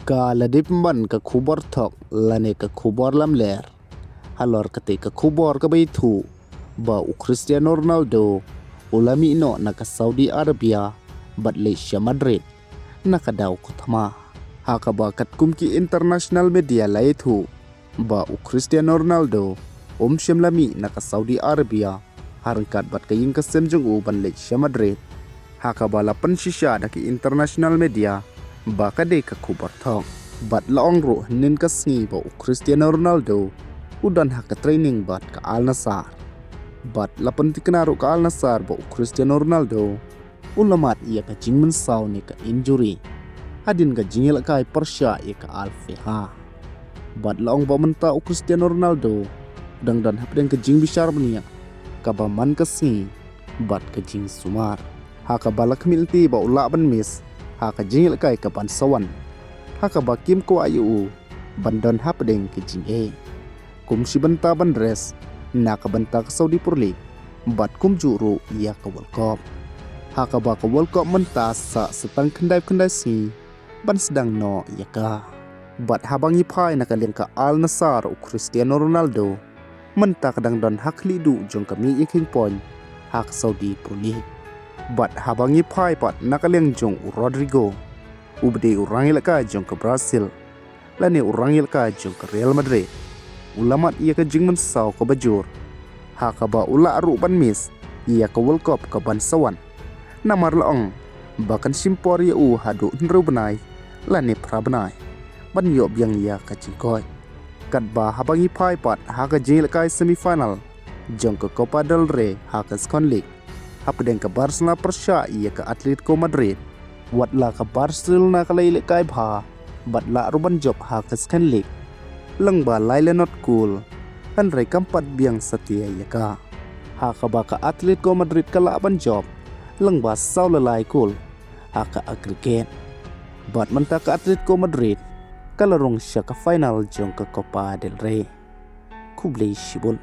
Kala dipman ka khubor thok lane ka khubor lam ler halor kate ka khubor ka baitu ba u Cristiano Ronaldo ulami no naka Saudi Arabia Malaysia Madrid naka daw kuthama haka ba kat kumki international media laitu ba u Cristiano Ronaldo shemlami naka Saudi Arabia harangkat bat kaying ka senjung u Malaysia Madrid haka ba lapan shisha daki international media baka de ka khubor thok bat laong ro nin ka sngi ba Cristiano Ronaldo udan haka training bat ka Al Nassr bat lapan tikna ro ka Al Nassr ba Cristiano Ronaldo ulamat ia ka jingmen saw ni ka injury hadin ka jingil kai persya ia ka Al Fiha bat laong ba menta Cristiano Ronaldo dang dan hapdeng ka jing bishar mania ka ba man ka sngi bat ka jing sumar haka balak milti ba ula ban mis haka jingil kai ka ban sawan haka bakim ko ayu bandan hapdeng ke jing kum si banta ban res na ka banta ka Saudi Pro League bat kum juru ia ka World Cup haka ba ka World Cup menta sa setang kendai si ban sedang no ia ka bat habang ipai na ka leng ka Al Nassr Cristiano Ronaldo menta kadang dan hak lidu jong kami iking point hak Saudi Pro League bat habang ipai pat nakaleng jong Rodrigo ubde urangil ka jong ke Brazil lani urangil ka jong ke Real Madrid ulamat ia ka jingmen saw ka bajur haka ba ula aru ban mis ia ka World Cup ka ban sawan namar laong bahkan simpor ia hadu nru benai lani prabenai ban yo biang ia ka jingkoi kat ba habang ipai pat haka jingil ka semifinal jong ke Copa del Rey haka Second League hapdeng ka Barcelona persya ia ka Atletico Madrid watla ka Barcelona ka laile kai bha batla ruban job ha ka Second League lang ba laile not cool kan rei kampat biang setia ia ka ha ka ba ka Atletico Madrid ka laban job lang ba saw lalai cool ha ka aggregate bat menta ka Atletico Madrid kalarong siya ka final jong ka Copa del Rey kublay shibul